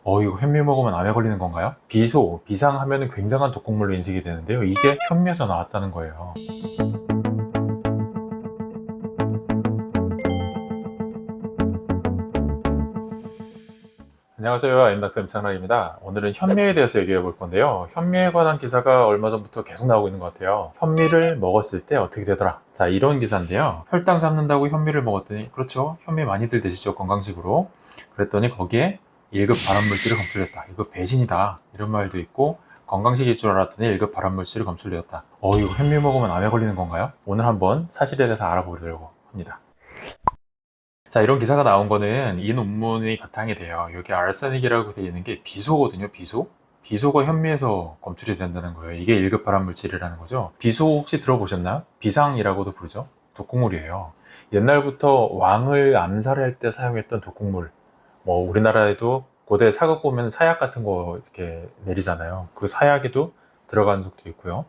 이거 현미 먹으면 암에 걸리는 건가요? 비소, 비상 하면은 굉장한 독극물로 인식이 되는데요. 이게 현미에서 나왔다는 거예요. 안녕하세요. 아임닥터 임창락입니다. 오늘은 현미에 대해서 얘기해 볼 건데요. 현미에 관한 기사가 얼마 전부터 계속 나오고 있는 것 같아요. 현미를 먹었을 때 어떻게 되더라? 자, 이런 기사인데요. 혈당 잡는다고 현미를 먹었더니, 그렇죠. 현미 많이들 드시죠. 건강식으로. 그랬더니 거기에 1급 발암물질이 검출됐다. 이거 배신이다. 이런 말도 있고, 건강식일 줄 알았더니 1급 발암물질이 검출되었다. 이거 현미 먹으면 암에 걸리는 건가요? 오늘 한번 사실에 대해서 알아보려고 합니다. 자, 이런 기사가 나온 거는 이 논문이 바탕이 돼요. 여기 알세닉이라고 되어 있는 게 비소거든요, 비소. 비소가 현미에서 검출이 된다는 거예요. 이게 1급 발암물질이라는 거죠. 비소 혹시 들어보셨나요? 비상이라고도 부르죠. 독극물이에요. 옛날부터 왕을 암살할 때 사용했던 독극물. 우리나라에도 고대 사극 보면 사약 같은 거 이렇게 내리잖아요. 그 사약에도 들어간 적도 있고요.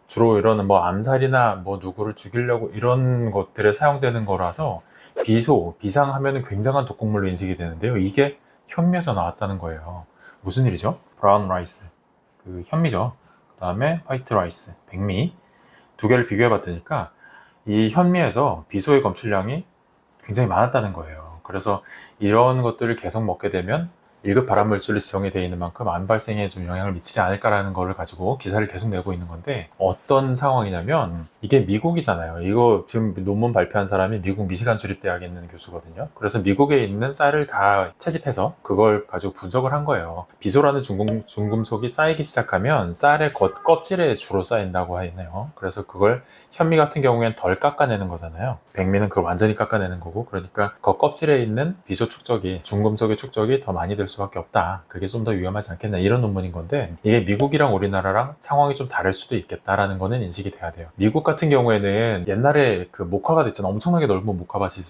주로 이런 암살이나 누구를 죽이려고 이런 것들에 사용되는 거라서 비소, 비상 하면은 굉장한 독극물로 인식이 되는데요. 이게 현미에서 나왔다는 거예요. 무슨 일이죠? 브라운 라이스, 그 현미죠. 그 다음에 화이트 라이스, 백미. 두 개를 비교해 봤더니까 이 현미에서 비소의 검출량이 굉장히 많았다는 거예요. 그래서 이런 것들을 계속 먹게 되면 1급 발암물질로 지정이 되어 있는 만큼 암 발생에 좀 영향을 미치지 않을까라는 거를 가지고 기사를 계속 내고 있는 건데, 어떤 상황이냐면 이게 미국이잖아요. 이거 지금 논문 발표한 사람이 미국 미시간 주립대학에 있는 교수거든요. 그래서 미국에 있는 쌀을 다 채집해서 그걸 가지고 분석을 한 거예요. 비소라는 중금속이 쌓이기 시작하면 쌀의 껍질에 주로 쌓인다고 하네요. 그래서 그걸 현미 같은 경우에는 덜 깎아내는 거잖아요. 백미는 그걸 완전히 깎아내는 거고, 그러니까 그 껍질에 있는 비소 축적이, 중금속의 축적이 더 많이 될 수밖에 없다. 그게 좀 더 위험하지 않겠나, 이런 논문인 건데, 이게 미국이랑 우리나라랑 상황이 좀 다를 수도 있겠다라는 거는 인식이 돼야 돼요. 미국 같은 경우에는 옛날에 그 목화가 됐잖아. 엄청나게 넓은 목화밭이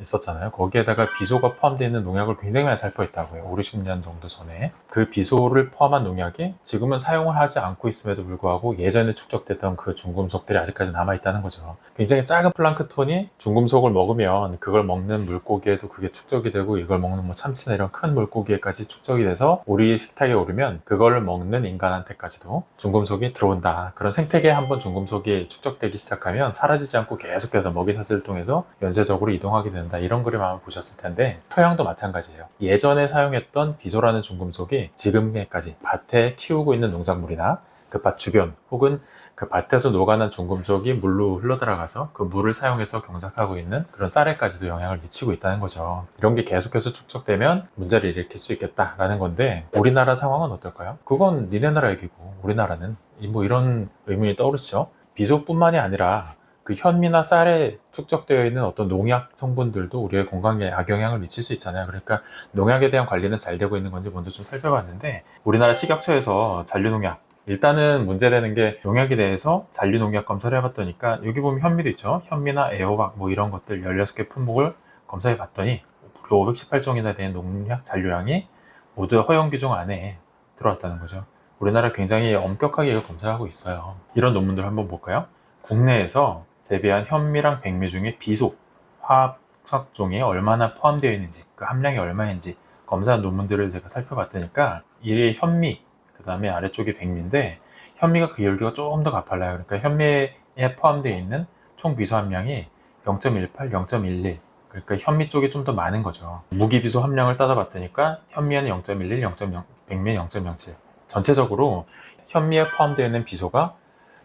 있었잖아요. 거기에다가 비소가 포함되어 있는 농약을 굉장히 많이 살포했다고요. 5, 60년 정도 전에. 그 비소를 포함한 농약이 지금은 사용을 하지 않고 있음에도 불구하고 예전에 축적됐던 그 중금속들이 아직까지 남아있다는 거죠. 굉장히 작은 플랑크톤이 중금속을 먹으면 그걸 먹는 물고기에도 그게 축적이 되고, 이걸 먹는 참치나 이런 큰 물고기에까지 축적이 돼서 우리 식탁에 오르면 그걸 먹는 인간한테까지도 중금속이 들어온다. 그런 생태계에 한번 중금속이 축적되기 시작하면 사라지지 않고 계속해서 먹이사슬을 통해서 연쇄적으로 이동하게 된다. 이런 그림 한번 보셨을 텐데, 토양도 마찬가지예요. 예전에 사용했던 비소라는 중금속이 지금까지 밭에 키우고 있는 농작물이나 그 밭 주변 혹은 그 밭에서 녹아난 중금속이 물로 흘러들어가서 그 물을 사용해서 경작하고 있는 그런 쌀에까지도 영향을 미치고 있다는 거죠. 이런 게 계속해서 축적되면 문제를 일으킬 수 있겠다라는 건데, 우리나라 상황은 어떨까요? 그건 니네 나라 얘기고 우리나라는 이런 의문이 떠오르죠. 비소뿐만이 아니라 그 현미나 쌀에 축적되어 있는 어떤 농약 성분들도 우리의 건강에 악영향을 미칠 수 있잖아요. 그러니까 농약에 대한 관리는 잘 되고 있는 건지 먼저 좀 살펴봤는데, 우리나라 식약처에서 잔류농약, 일단은 문제되는 게 농약에 대해서 잔류농약 검사를 해봤더니까, 여기 보면 현미도 있죠. 현미나 애호박 이런 것들 16개 품목을 검사해 봤더니 무려 518종이나 되는 농약 잔류량이 모두 허용 규정 안에 들어왔다는 거죠. 우리나라 굉장히 엄격하게 이걸 검사하고 있어요. 이런 논문들 한번 볼까요? 국내에서 재배한 현미랑 백미 중에 비소, 화학성종이 얼마나 포함되어 있는지, 그 함량이 얼마인지 검사한 논문들을 제가 살펴봤더니까, 이게 현미, 그 다음에 아래쪽이 백미인데, 현미가 그 열기가 조금 더 가팔라요. 그러니까 현미에 포함되어 있는 총 비소 함량이 0.18, 0.11, 그러니까 현미 쪽이 좀 더 많은 거죠. 무기비소 함량을 따져봤더니까 현미에는 0.11, 0.0, 백미는 0.07. 전체적으로 현미에 포함되어 있는 비소가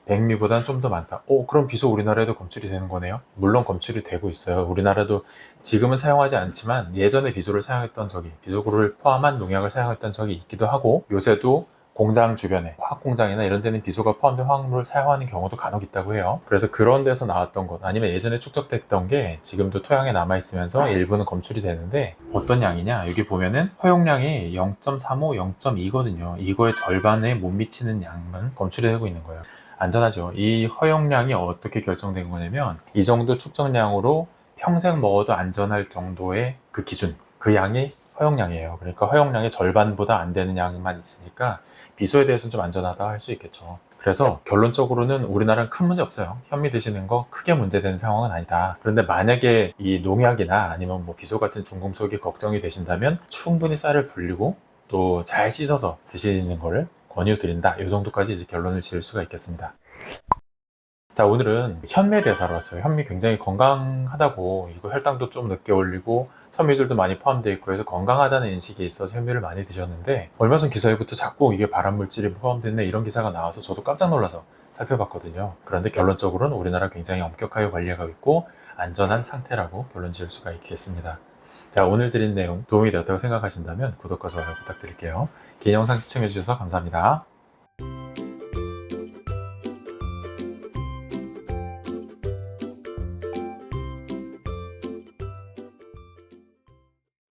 백미보다는 좀 더 많다. 그럼 비소 우리나라에도 검출이 되는 거네요? 물론 검출이 되고 있어요. 우리나라도 지금은 사용하지 않지만 예전에 비소를 사용했던 적이, 비소를 포함한 농약을 사용했던 적이 있기도 하고, 요새도 공장 주변에, 화학공장이나 이런 데는 비소가 포함된 화학물을 사용하는 경우도 간혹 있다고 해요. 그래서 그런 데서 나왔던 것, 아니면 예전에 축적됐던 게 지금도 토양에 남아있으면서 일부는 검출이 되는데, 어떤 양이냐? 여기 보면은 허용량이 0.35, 0.2거든요. 이거의 절반에 못 미치는 양만 검출이 되고 있는 거예요. 안전하죠. 이 허용량이 어떻게 결정된 거냐면, 이 정도 축적량으로 평생 먹어도 안전할 정도의 그 기준, 그 양이 허용량이에요. 그러니까 허용량의 절반보다 안 되는 양만 있으니까 비소에 대해서는 좀 안전하다 할 수 있겠죠. 그래서 결론적으로는 우리나라는 큰 문제 없어요. 현미 드시는 거 크게 문제되는 상황은 아니다. 그런데 만약에 이 농약이나 아니면 비소 같은 중금속이 걱정이 되신다면 충분히 쌀을 불리고 또 잘 씻어서 드시는 걸 권유드린다. 이 정도까지 이제 결론을 지을 수가 있겠습니다. 자, 오늘은 현미에 대해서 알아봤어요. 현미 굉장히 건강하다고, 이거 혈당도 좀 늦게 올리고 섬유질도 많이 포함되어 있고 해서 건강하다는 인식이 있어서 현미를 많이 드셨는데, 얼마 전 기사에부터 자꾸 이게 발암물질이 포함됐네 이런 기사가 나와서 저도 깜짝 놀라서 살펴봤거든요. 그런데 결론적으로는 우리나라 굉장히 엄격하게 관리하고 있고 안전한 상태라고 결론 지을 수가 있겠습니다. 자, 오늘 드린 내용 도움이 되었다고 생각하신다면 구독과 좋아요 부탁드릴게요. 긴 영상 시청해주셔서 감사합니다.